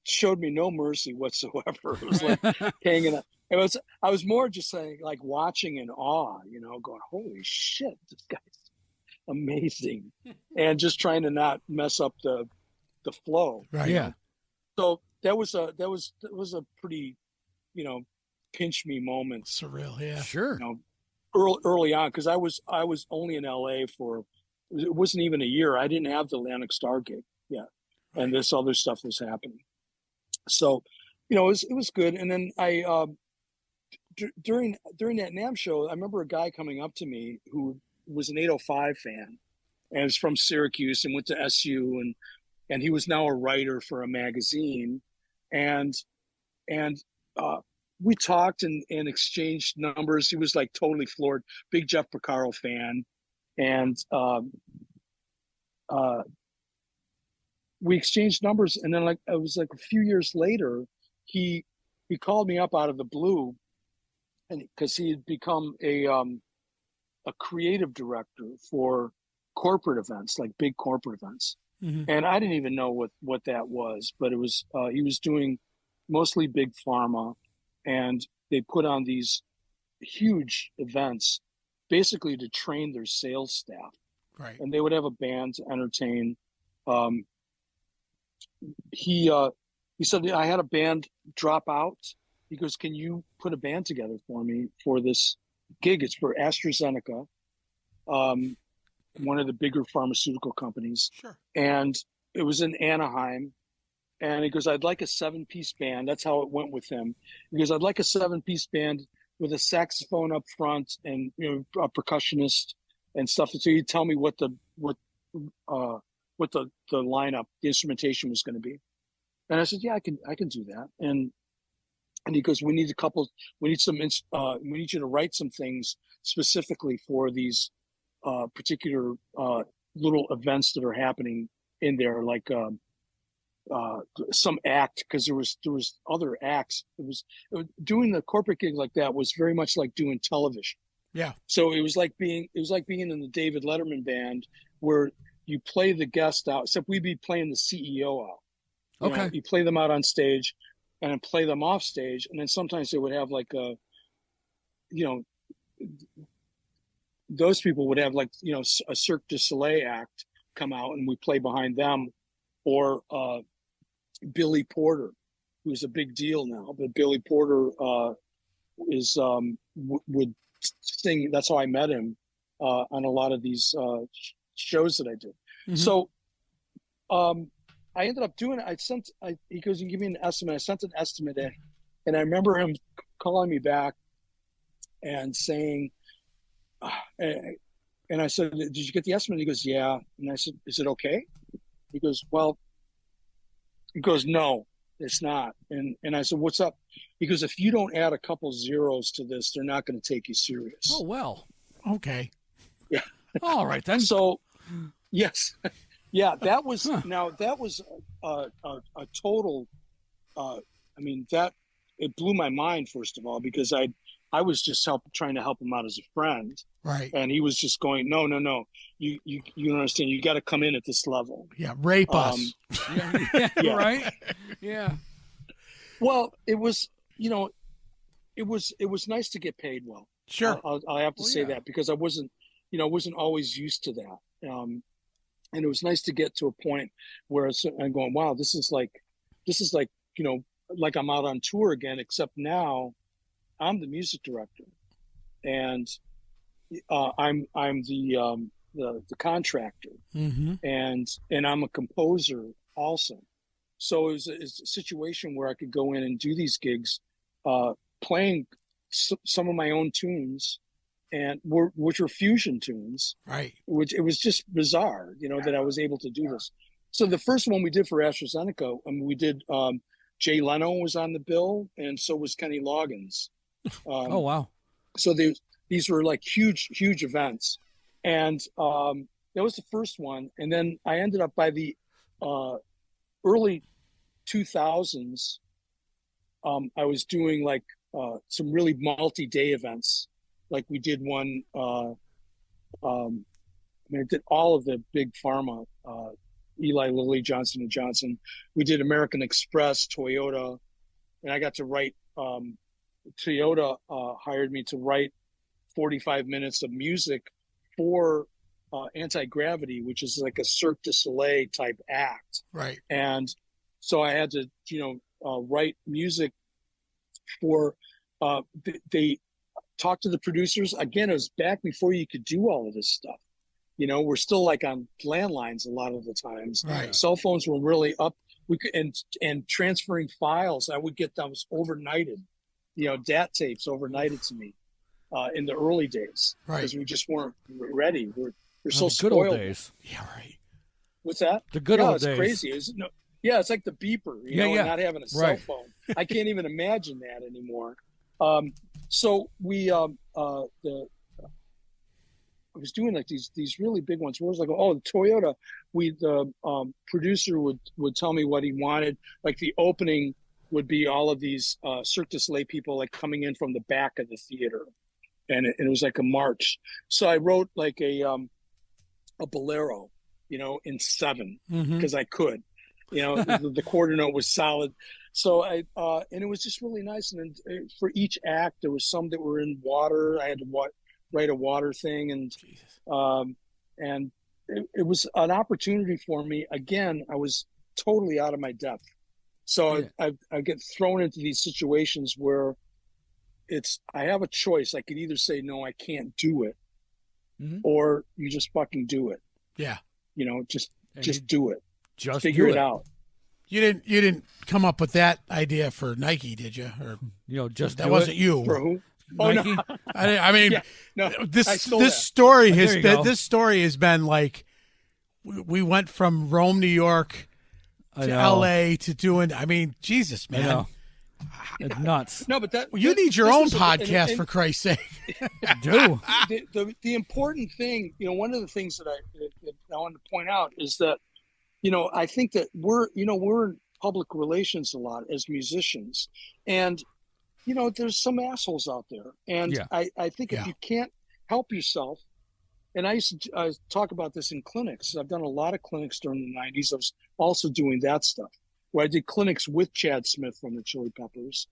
showed me no mercy whatsoever. It was like hanging up. I was more just saying, like, watching in awe, going, holy shit, this guy's amazing, and just trying to not mess up the flow. Right. Yeah. So that was a pretty, pinch me moment. Surreal. Yeah. Sure. Early on, because I was only in LA it wasn't even a year. I didn't have the Atlantic Starr gig yet, right. And this other stuff was happening. So, it was good. And then I, during that NAMM show, I remember a guy coming up to me who was an 805 fan, and was from Syracuse and went to SU, and he was now a writer for a magazine, and we talked and exchanged numbers. He was like totally floored, big Jeff Porcaro fan, and we exchanged numbers. And then it was like a few years later, he called me up out of the blue, and because he had become a creative director for corporate events, like big corporate events. And I didn't even know what that was, but it was he was doing mostly big pharma, and they put on these huge events basically to train their sales staff. Right. And they would have a band to entertain. He said, I had a band drop out. He goes, can you put a band together for me for this gig? It's for AstraZeneca, one of the bigger pharmaceutical companies. Sure. And it was in Anaheim. And he goes, I'd like a 7-piece band. That's how it went with him. He goes, I'd like a 7-piece band with a saxophone up front and, you know, a percussionist and stuff. So he'd tell me what the lineup, the instrumentation was going to be. And I said, yeah, I can do that. And he goes, we need you to write some things specifically for these particular little events that are happening in there, like some act, because there was other acts. It was doing the corporate gig like that was very much like doing television. Yeah. So it was like being in the David Letterman band, where you play the guest out, except we'd be playing the CEO out. Okay. You play them out on stage and then play them off stage. And then sometimes they would have like those people would have like, a Cirque du Soleil act come out and we play behind them, or Billy Porter, who's a big deal now, but Billy Porter would sing. That's how I met him on a lot of these shows that I did. Mm-hmm. So I ended up doing it. He goes, you give me an estimate. I sent an estimate in, and I remember him calling me back and saying, and I said, did you get the estimate? He goes, yeah. And I said, is it okay? He goes, no, it's not. And I said, what's up? He goes, if you don't add a couple zeros to this, they're not going to take you serious. Oh, well. Okay. Yeah. All right, then. So, yes. Yeah, that was a total, it blew my mind, first of all, because I was just trying to help him out as a friend. Right. And he was just going, no. You don't understand. You got to come in at this level. Yeah. Rape us. Yeah. Right. Yeah. Well, it was nice to get paid well. Sure. I have to say that, because I wasn't always used to that. And it was nice to get to a point where I'm going, wow, this is like, like I'm out on tour again, except now I'm the music director, and I'm the contractor, mm-hmm. and I'm a composer also. So it's a situation where I could go in and do these gigs, playing some of my own tunes, which were fusion tunes, right? Which it was just bizarre, that I was able to do this. So the first one we did for AstraZeneca, we did. Jay Leno was on the bill, and so was Kenny Loggins. Oh wow! So these were like huge events, and that was the first one. And then I ended up by the early 2000s. I was doing like some really multi-day events. Like we did one, I did all of the big pharma, Eli Lilly, Johnson & Johnson. We did American Express, Toyota, and I got to write, Toyota hired me to write 45 minutes of music for AntiGravity, which is like a Cirque du Soleil type act. Right. And so I had to, write music for, they talked to the producers. Again, it was back before you could do all of this stuff. We're still like on landlines a lot of the times. Right. Cell phones were really up. We could, and transferring files, I would get those overnighted, DAT tapes overnighted to me in the early days. Right. Because we just weren't ready. We're so good spoiled. Old days. Yeah, right. What's that? The good old it's days. Crazy, isn't it? Yeah, it's like the beeper, and not having a cell phone. I can't even imagine that anymore. So we I was doing like these really big ones where it was like, the Toyota, the producer would tell me what he wanted. Like the opening would be all of these Cirque du Soleil people like coming in from the back of the theater. And it was like a march. So I wrote like a bolero, in 7 Mm-hmm. because I could. The quarter note was solid. So and it was just really nice. And then for each act, there was some that were in water. I had to write a water thing, and it was an opportunity for me. Again, I was totally out of my depth. So I get thrown into these situations where I have a choice. I could either say, no, I can't do it, or you just fucking do it. Yeah. Just do it. Just figure do it out. You didn't come up with that idea for Nike, did you? Or just that wasn't you. For who? Nike? No. I mean, no, this story has been like we went from Rome, New York to LA to doing. I mean, Jesus, man. I know. It's nuts. No, but you need your own podcast for Christ's sake. Do the important thing, one of the things that I wanted to point out is that, I think that we're in public relations a lot as musicians, and there's some assholes out there, and I think if you can't help yourself, and I used to talk about this in clinics. I've done a lot of clinics during the 90s. I was also doing that stuff, where I did clinics with Chad Smith from the Chili Peppers,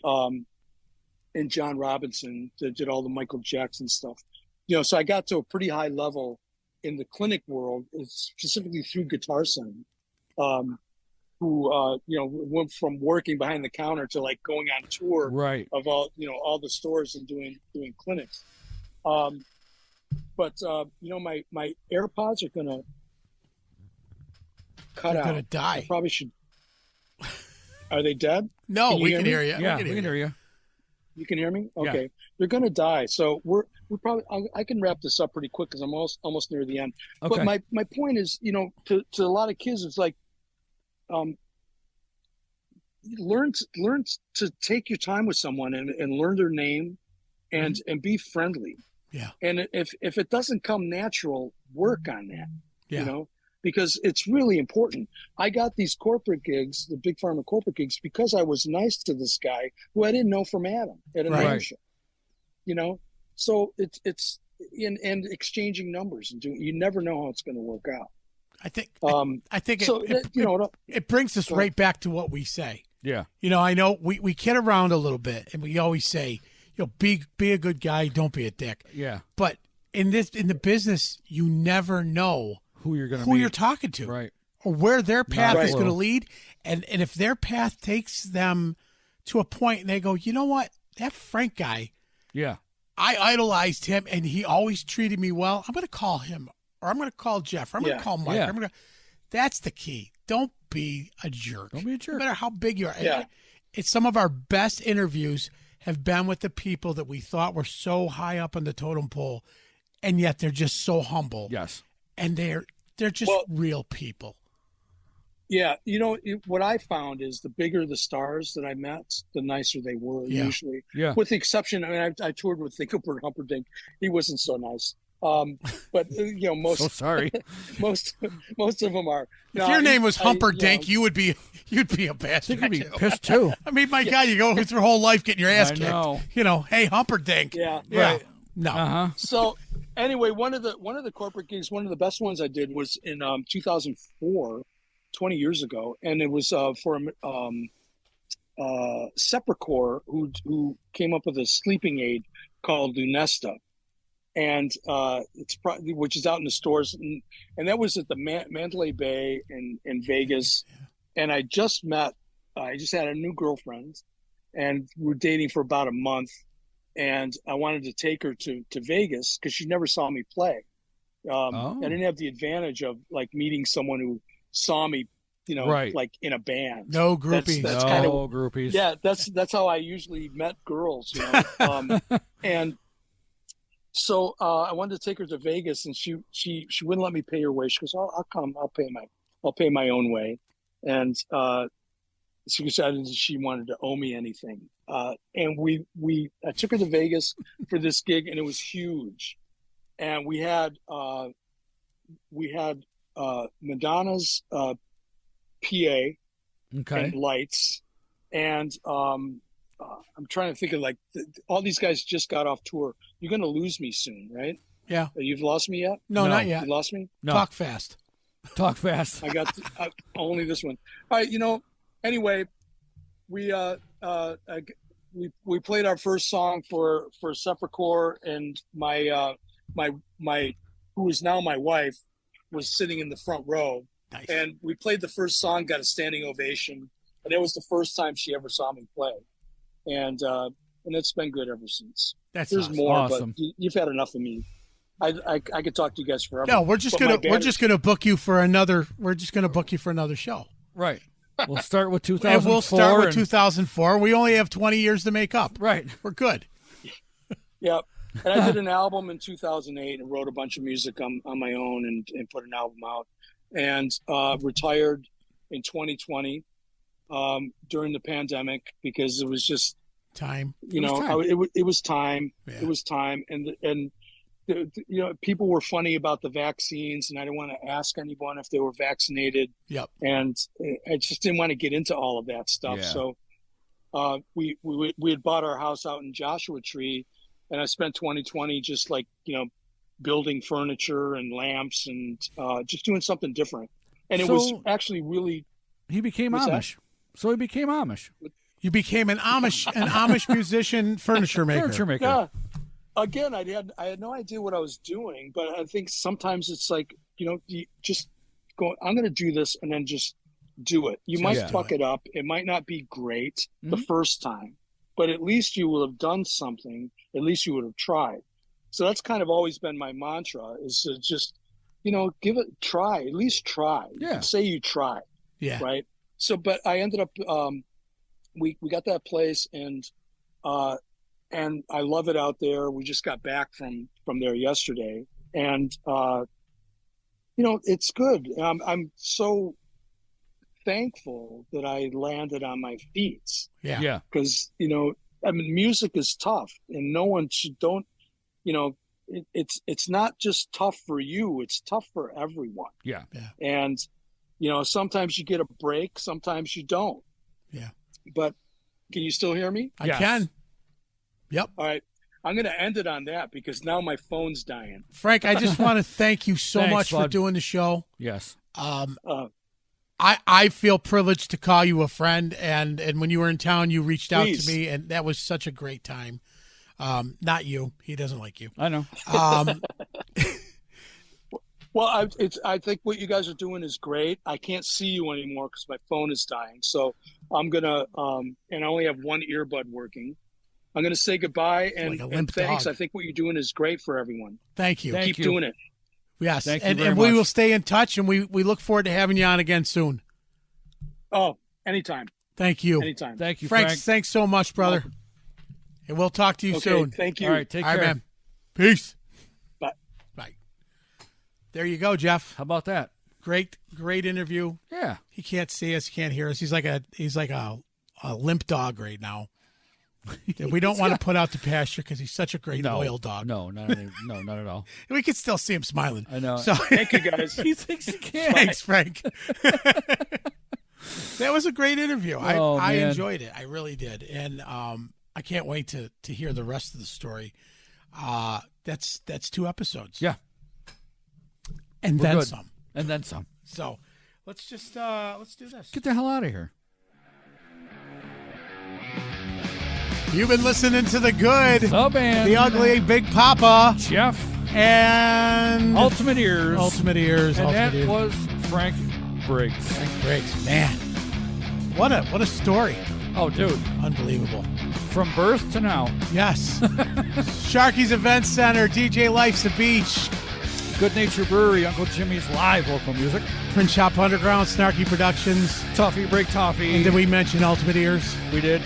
and John Robinson that did all the Michael Jackson stuff. So I got to a pretty high level in the clinic world, specifically through Guitar Center, who went from working behind the counter to like going on tour of all the stores and doing clinics. But my AirPods are gonna cut out. They're gonna die. I probably should. Are they dead? No, we can hear you. Yeah, we can hear you. You can hear me? Okay. Yeah. They're going to die. So we're probably, I can wrap this up pretty quick because I'm almost near the end. Okay. But my point is, to a lot of kids, it's like, learn to take your time with someone and learn their name and be friendly. Yeah. And if it doesn't come natural, work on that, Yeah. Because it's really important. I got these corporate gigs, the big pharma corporate gigs, because I was nice to this guy who I didn't know from Adam at an airship. So it's and exchanging numbers and doing. You never know how it's going to work out. I think. It brings us right back to what we say. Yeah. I know we kid around a little bit, and we always say, be a good guy, don't be a dick. Yeah. But in the business, you never know who you're talking to, right? Or where their path is going to lead, and if their path takes them to a point, and they go, you know what, that Frank guy, I idolized him, and he always treated me well. I'm going to call him, or I'm going to call Jeff, or I'm going to call Mike. Yeah. That's the key. Don't be a jerk. Don't be a jerk. No matter how big you are. Yeah. It's some of our best interviews have been with the people that we thought were so high up on the totem pole, and yet they're just so humble. Yes. And they're just real people. Yeah. What I found is the bigger the stars that I met, the nicer they were usually. Yeah. With the exception, I toured with Engelbert Humperdinck. He wasn't so nice. But most. So sorry. most of them are. If your name was Humperdinck, you'd be a bastard. You'd be pissed too. I mean, my God, you go through your whole life getting your ass kicked. Hey, Humperdinck. Yeah. Right. No. So anyway, one of the corporate gigs, one of the best ones I did was in 2004, 20 years ago, and it was for Sepultura who came up with a sleeping aid called Lunesta, and which is out in the stores, and that was at the Mandalay Bay in Vegas, and I just had a new girlfriend, and we were dating for about a month. And I wanted to take her to Vegas because she never saw me play. I didn't have the advantage of like meeting someone who saw me, like in a band. No groupies. That's no groupies. Yeah, that's how I usually met girls. And so I wanted to take her to Vegas, and she wouldn't let me pay her way. She goes, "I'll come. I'll pay my own way." And she decided she wanted to owe me anything. And I took her to Vegas for this gig, and it was huge. And we had Madonna's PA and lights. And I'm trying to think of all these guys just got off tour. You're going to lose me soon, right? Yeah. You've lost me yet? No, not yet. You lost me? No. Talk fast. Talk fast. I got only this one. All right, anyway, we played our first song for Sepulchre, and my who is now my wife was sitting in the front row. Nice. And we played the first song, got a standing ovation, and it was the first time she ever saw me play. And it's been good ever since. There's awesome. More, awesome. But you've had enough of me. I could talk to you guys forever. No, we're just gonna book you for another. We're just gonna book you for another show. Right. We'll start with 2004. And we'll start with 2004. We only have 20 years to make up. Right. We're good. Yeah. And I did an album in 2008 and wrote a bunch of music on my own and put an album out. And retired in 2020 during the pandemic because it was just time. It was time. Yeah. It was time. And people were funny about the vaccines, and I didn't want to ask anyone if they were vaccinated. Yep. And I just didn't want to get into all of that stuff. Yeah. So we had bought our house out in Joshua Tree, and I spent 2020 just building furniture and lamps and just doing something different. And it was actually really. He became Amish. So he became Amish. You became an Amish musician, furniture maker. Furniture maker. Yeah. Again, I had no idea what I was doing, but I think sometimes it's like, you just go, I'm going to do this and then just do it. You might fuck it up. It might not be great the first time, but at least you will have done something. At least you would have tried. So that's kind of always been my mantra is to just, give it, try, at least try. Yeah. Say you try. Yeah. Right. So, but I ended up, we got that place and I love it out there. We just got back from there yesterday, and it's good. I'm so thankful that I landed on my feet. Yeah. Because music is tough, and no one don't. It's not just tough for you; it's tough for everyone. Yeah. And sometimes you get a break, sometimes you don't. Yeah. But can you still hear me? I can. Yep. All right. I'm going to end it on that because now my phone's dying. Frank, I just want to thank you so much for doing the show. Yes. I feel privileged to call you a friend, and when you were in town, you reached out to me, and that was such a great time. Not you. He doesn't like you. I know. Well, I think what you guys are doing is great. I can't see you anymore because my phone is dying. So I'm going to, and I only have one earbud working. I'm going to say goodbye and thanks. Dog. I think what you're doing is great for everyone. Thank you. Keep doing it. Yes. Thank you and very we much. will stay in touch, and we look forward to having you on again soon. Oh, anytime. Thank you. Anytime. Thank you, Frank. Frank. Thanks so much, brother. And we'll talk to you soon. Thank you. All right. Take All care. right, man. Peace. Bye. Bye. There you go, Jeff. How about that? Great interview. Yeah. He can't see us, can't hear us. He's like a limp dog right now. That we don't want to put out to pasture because he's such a great loyal dog. No, not at all. We can still see him smiling. I know. So Thank you, guys. He thinks he can. thanks, Frank. That was a great interview. I enjoyed it. I really did, and I can't wait to hear the rest of the story. That's 2 episodes. Yeah. And We're then good. some. And then some. So let's just let's do this. Get the hell out of here. You've been listening to The Good, Sub-Band. The Ugly, Big Papa, Jeff. and Ultimate Ears. Ultimate Ears. And Ultimate that Ears. was Frank Briggs. Frank Briggs. Man, what a story. Oh, dude. Unbelievable. From birth to now. Yes. Sharky's Event Center, DJ Life's the Beach, Good Nature Brewery, Uncle Jimmy's live vocal music. Print Shop Underground, Snarky Productions. Toffee Break Toffee. And did we mention Ultimate Ears? We did.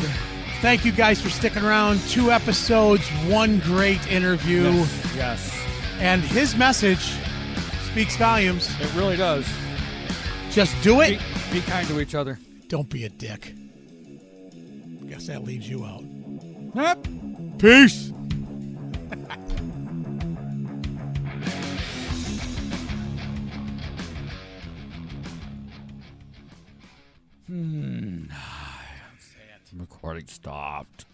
Thank you guys for sticking around. 2 episodes, 1 great interview. Yes. And his message speaks volumes. It really does. Just do it. Be kind to each other. Don't be a dick. Guess that leaves you out. Yep. Peace. Recording stopped.